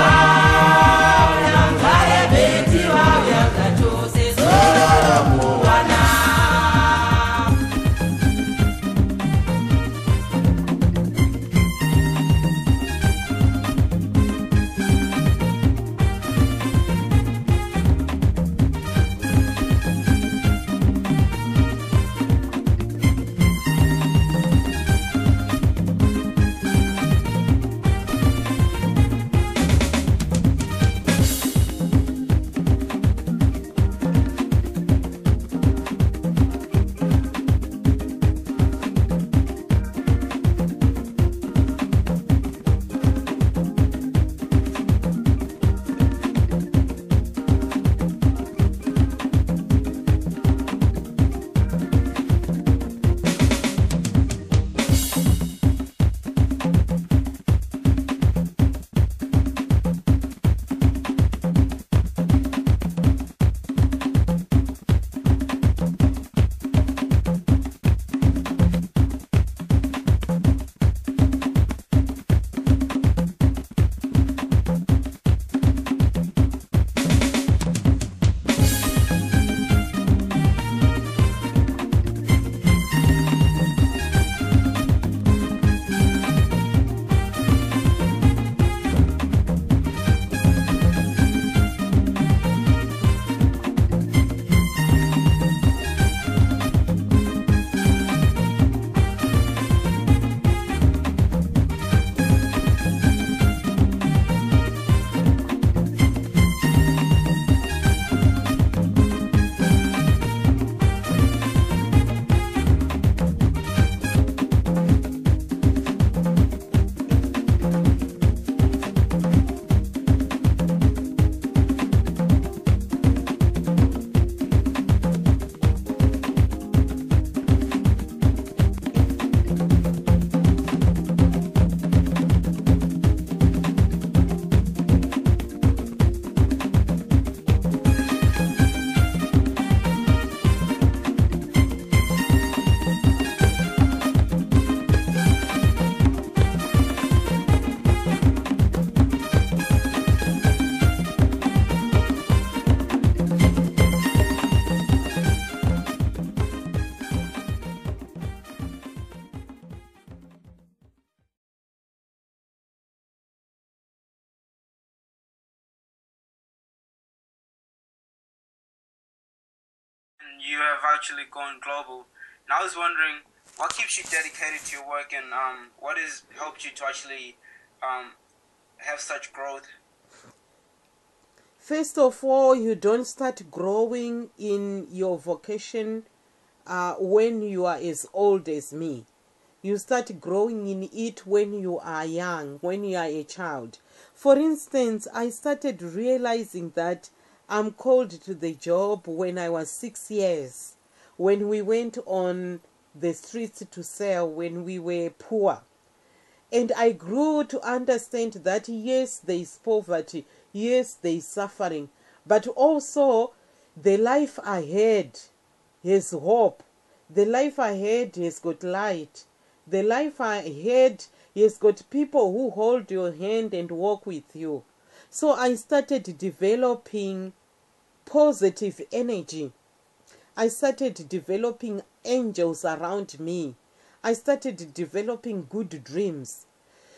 Wow. you have actually gone global. And I was wondering, what keeps you dedicated to your work, and what has helped you to actually have such growth? First of all, you don't start growing in your vocation when you are as old as me. You start growing in it when you are young, when you are a child. For instance, I started realizing that I'm called to the job when I was 6 years, when we went on the streets to sell, when we were poor. And I grew to understand that yes, there is poverty, yes, there is suffering, but also the life ahead has hope. The life ahead has got light. The life ahead has got people who hold your hand and walk with you. So I started developing positive energy. I started developing angels around me. I started developing good dreams.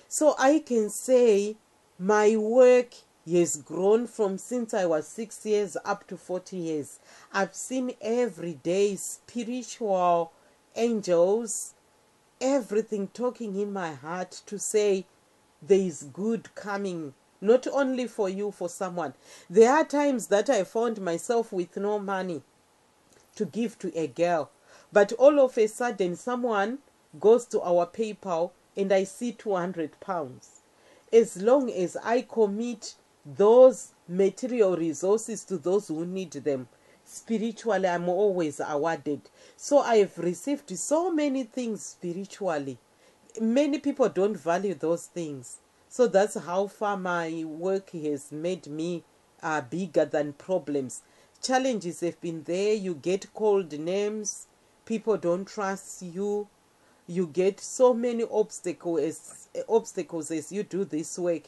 So I can say my work has grown from since I was 6 years up to 40 years. I've seen every day spiritual angels, everything talking in my heart to say there is good coming, not only for you, for someone. There are times that I found myself with no money to give to a girl, but all of a sudden someone goes to our PayPal and I see 200 pounds. As long as I commit those material resources to those who need them, spiritually I'm always awarded. So I've received so many things spiritually. Many people don't value those things. So that's how far my work has made me bigger than problems. Challenges have been there. You get called names. People don't trust you. You get so many obstacles as you do this work.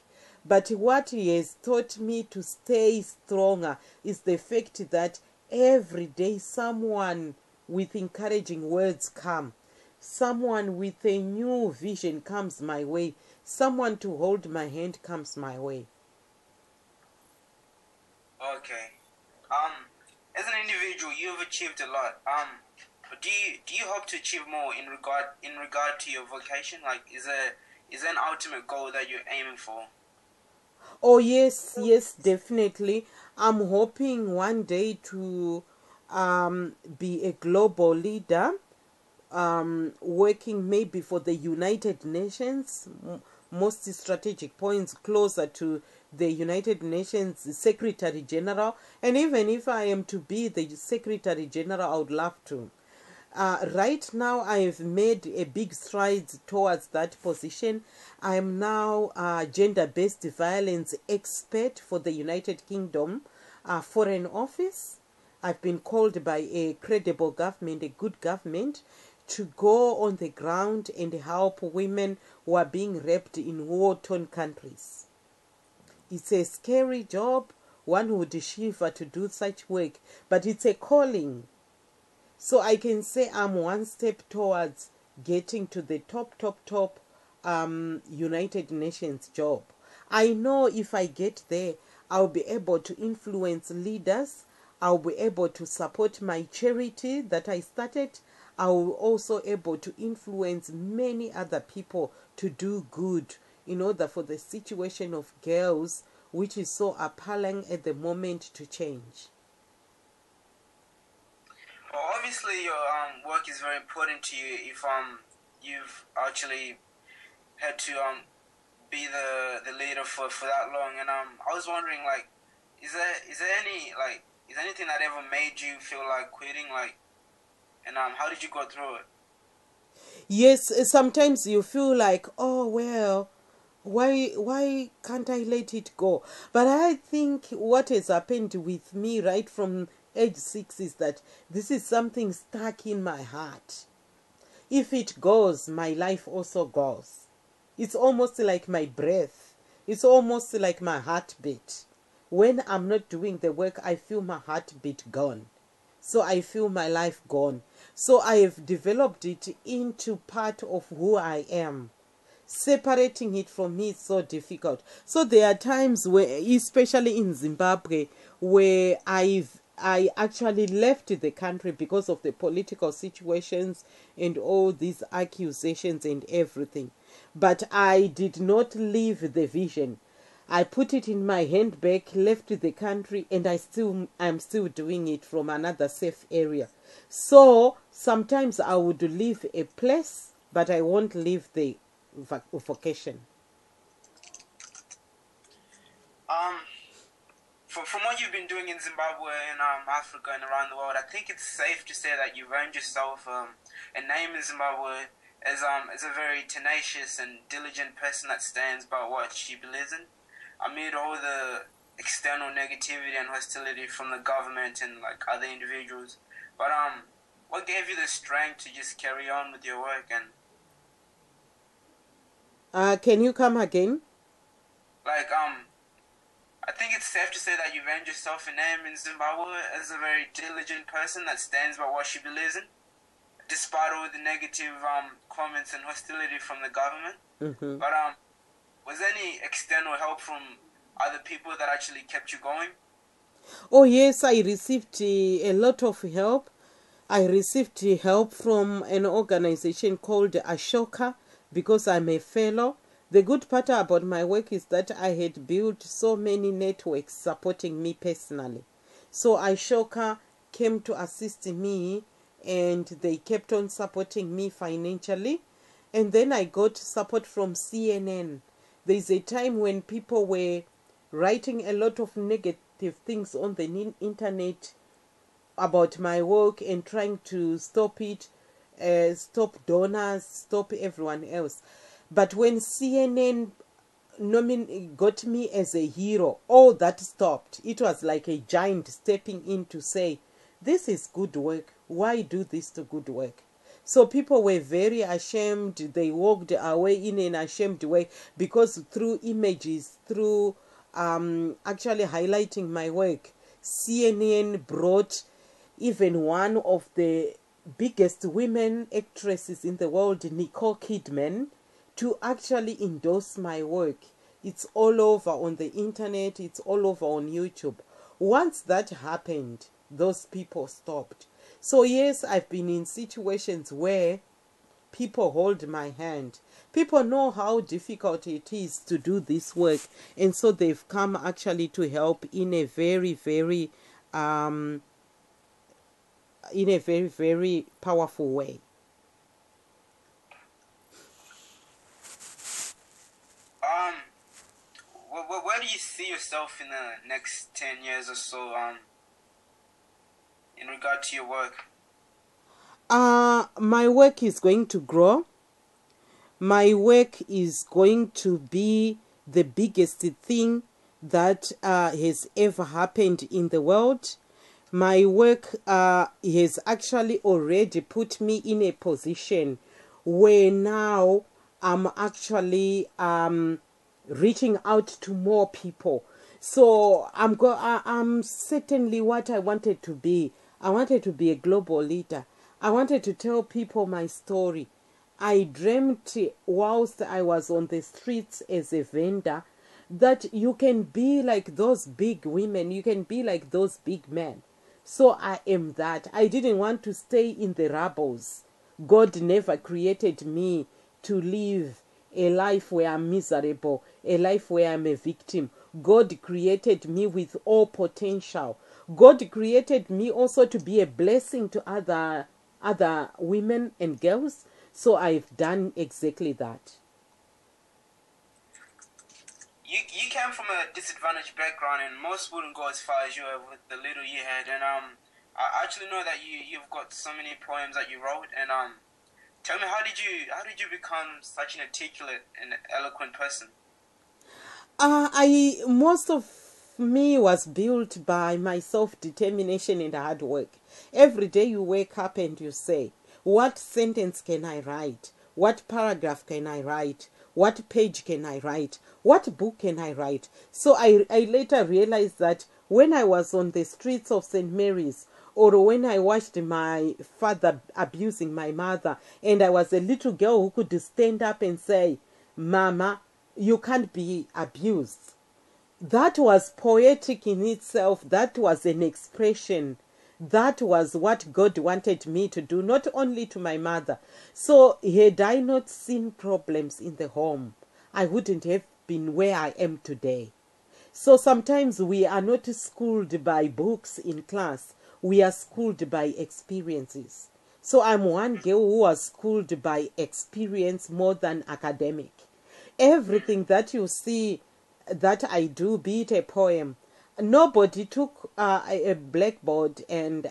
But what has taught me to stay stronger is the fact that every day someone with encouraging words come. Someone with a new vision comes my way. Someone to hold my hand comes my way. Okay. As an individual, you have achieved a lot. But do you hope to achieve more in regard to your vocation? Like, is there an ultimate goal that you're aiming for? Oh yes, definitely. I'm hoping one day to be a global leader, working maybe for the United Nations, most strategic points closer to the United Nations Secretary General. And even if I am to be the Secretary General, I would love to. Right now, I have made a big strides towards that position. I am now a gender-based violence expert for the United Kingdom Foreign Office. I've been called by a credible government, a good government, to go on the ground and help women who are being raped in war-torn countries. It's a scary job. One would shiver to do such work, but it's a calling. So I can say I'm one step towards getting to the top United Nations job. I know if I get there, I'll be able to influence leaders. I'll be able to support my charity that I started. I will also able to influence many other people to do good in order for the situation of girls, which is so appalling at the moment, to change. Well, obviously your work is very important to you. If you've actually had to be the leader for that long, and I was wondering, like, is there anything that ever made you feel like quitting, like, and how did you go through it? Yes, sometimes you feel like, oh well, why can't I let it go? But I think what has happened with me right from age 6 is that this is something stuck in my heart. If it goes, my life also goes. It's almost like my breath. It's almost like my heartbeat. When I'm not doing the work, I feel my heartbeat gone. So I feel my life gone. So I have developed it into part of who I am. Separating it from me is so difficult. So there are times where, especially in Zimbabwe, where I've I actually left the country because of the political situations and all these accusations and everything. But I did not leave the vision. I put it in my handbag, left the country, and I'm still doing it from another safe area. So sometimes I would leave a place, but I won't leave the vocation. From what you've been doing in Zimbabwe and Africa and around the world, I think it's safe to say that you've earned yourself a name in Zimbabwe as a very tenacious and diligent person that stands by what she believes in, amid all the external negativity and hostility from the government and like other individuals. But what gave you the strength to just carry on with your work? And can you come again? Like I think it's safe to say that you've earned yourself a name in Zimbabwe as a very diligent person that stands by what she believes in, despite all the negative comments and hostility from the government. Mm-hmm. But was there any external help from other people that actually kept you going? Oh yes, I received a lot of help. I received help from an organization called Ashoka because I'm a fellow. The good part about my work is that I had built so many networks supporting me personally. So Ashoka came to assist me and they kept on supporting me financially. And then I got support from CNN. There's a time when people were writing a lot of negative things on the internet about my work and trying to stop it, stop donors, stop everyone else. But when CNN got me as a hero, all that stopped. It was like a giant stepping in to say, this is good work. Why do this to good work? So people were very ashamed. They walked away in an ashamed way because through images, through actually highlighting my work, CNN brought even one of the biggest women actresses in the world, Nicole Kidman, to actually endorse my work. It's all over on the internet. It's all over on YouTube. Once that happened, those people stopped. So yes, I've been in situations where people hold my hand. People know how difficult it is to do this work. And so they've come actually to help in a very, very powerful way. Where do you see yourself in the next 10 years or so, in regard to your work? My work is going to grow. My work is going to be the biggest thing that has ever happened in the world. My work has actually already put me in a position where now I'm actually reaching out to more people. So I'm certainly what I wanted to be. I wanted to be a global leader. I wanted to tell people my story. I dreamt whilst I was on the streets as a vendor that you can be like those big women, you can be like those big men. So I am that. I didn't want to stay in the rubbles. God never created me to live a life where I'm miserable, a life where I'm a victim. God created me with all potential. God created me also to be a blessing to other women and girls. So I've done exactly that. You came from a disadvantaged background, and most wouldn't go as far as you have with the little you had. And I actually know that you've got so many poems that you wrote. And tell me, how did you become such an articulate and eloquent person? Most of me was built by my self-determination and hard work. Every day you wake up and you say, what sentence can I write? What paragraph can I write? What page can I write? What book can I write? So I later realized that when I was on the streets of St. Mary's, or when I watched my father abusing my mother, and I was a little girl who could stand up and say, Mama, you can't be abused. That was poetic in itself. That was an expression. That was what God wanted me to do, not only to my mother. So had I not seen problems in the home, I wouldn't have been where I am today. So sometimes we are not schooled by books in class. We are schooled by experiences. So I'm one girl who was schooled by experience more than academic. Everything that you see that I do, be it a poem, nobody took a blackboard and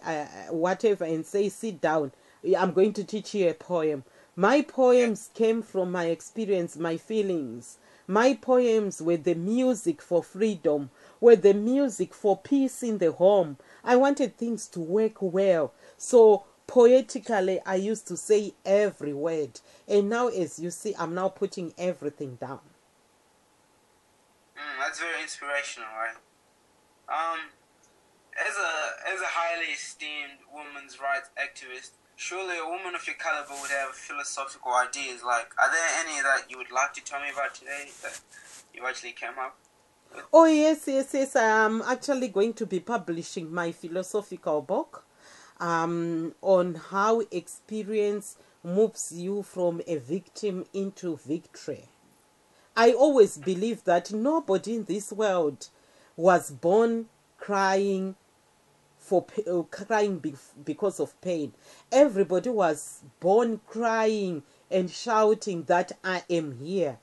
whatever and say, sit down, I'm going to teach you a poem. My poems came from my experience, my feelings. My poems were the music for freedom, were the music for peace in the home. I wanted things to work well. So poetically, I used to say every word. And now, as you see, I'm now putting everything down. That's very inspirational, right? As a highly esteemed women's rights activist, surely a woman of your caliber would have philosophical ideas. Like, are there any that you would like to tell me about today that you actually came up with? Oh, yes. I'm actually going to be publishing my philosophical book on how experience moves you from a victim into victory. I always believe that nobody in this world was born crying because of pain. Everybody was born crying and shouting that I am here.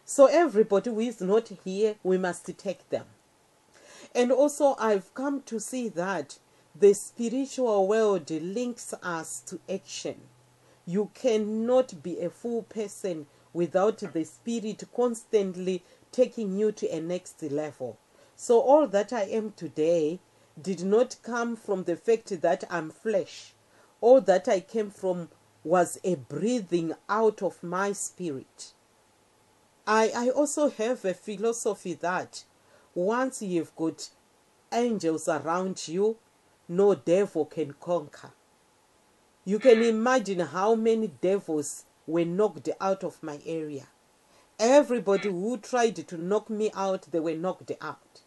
So everybody who is not here, we must take them. And also I've come to see that the spiritual world links us to action. You cannot be a full person without the spirit constantly taking you to a next level. So all that I am today did not come from the fact that I'm flesh. All that I came from was a breathing out of my spirit. I also have a philosophy that once you've got angels around you, no devil can conquer. You can imagine how many devils were knocked out of my area. Everybody who tried to knock me out, they were knocked out.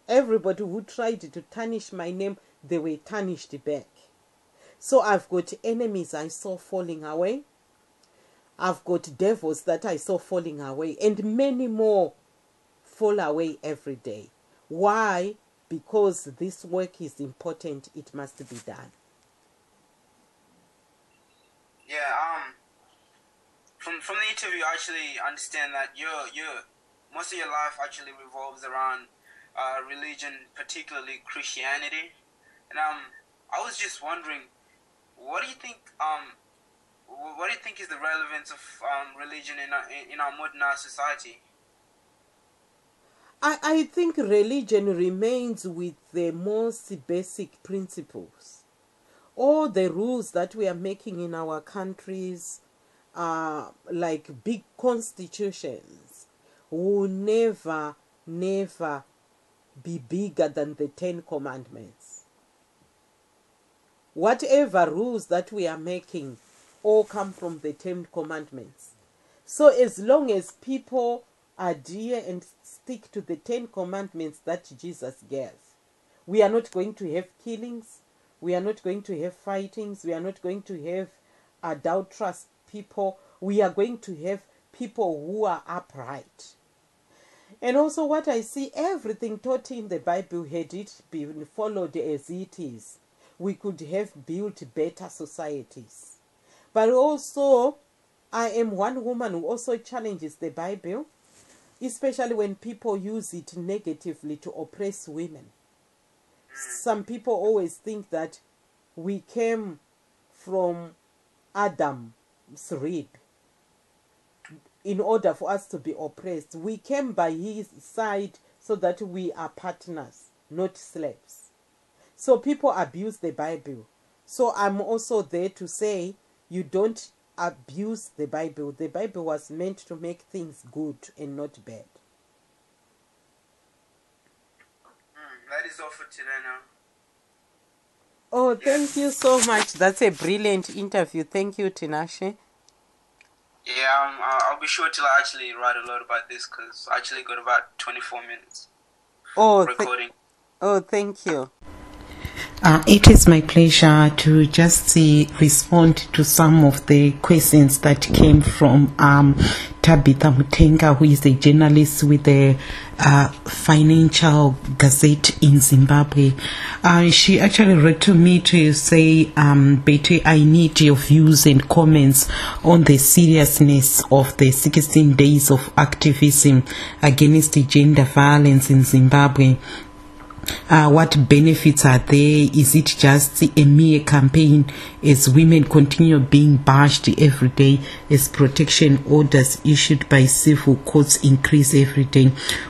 Everybody who tried to tarnish my name, they were tarnished back. So I've got enemies I saw falling away. I've got devils that I saw falling away. And many more fall away every day. Why? Because this work is important. It must be done. Yeah, from the interview, I actually understand that your most of your life actually revolves around religion, particularly Christianity. And I was just wondering, what do you think is the relevance of religion in our modern society? I think religion remains with the most basic principles. All the rules that we are making in our countries, like big constitutions, will never be bigger than the 10 Commandments. Whatever rules that we are making all come from the 10 Commandments. So as long as people adhere and stick to the 10 Commandments that Jesus gave, we are not going to have killings, we are not going to have fightings, we are not going to have adulterous people, we are going to have people who are upright. And also what I see, everything taught in the Bible, had it been followed as it is, we could have built better societies. But also, I am one woman who also challenges the Bible, especially when people use it negatively to oppress women. Some people always think that we came from Adam's rib in order for us to be oppressed. We came by his side so that we are partners, not slaves. So people abuse the Bible. So I'm also there to say, you don't abuse the Bible. The Bible was meant to make things good and not bad. That is all for today now. Oh, thank you so much. That's a brilliant interview. Thank you, Tinashe. Yeah, I'll be sure to actually write a lot about this because I actually got about 24 minutes. recording. Thank you. It is my pleasure to just respond to some of the questions that came from Tabitha Mutenga, who is a journalist with the Financial Gazette in Zimbabwe. She actually wrote to me to say, Betty, I need your views and comments on the seriousness of the 16 days of activism against gender violence in Zimbabwe. What benefits are there? Is it just a mere campaign as women continue being bashed every day, as protection orders issued by civil courts increase every day?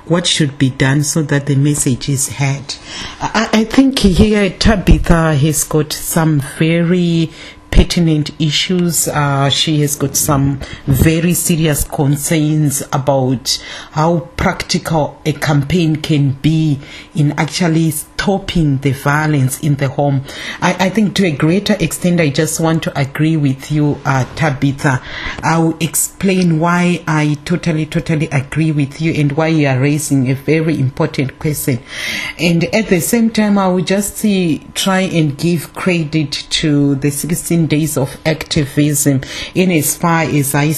What should be done so that the message is heard? I think here Tabitha has got some very pertinent issues. She has got some very serious concerns about how practical a campaign can be in actually stopping the violence in the home. I think to a greater extent, I just want to agree with you, Tabitha. I will explain why I totally agree with you and why you are raising a very important question. And at the same time, I will just try and give credit to the 16 days of activism in as far as I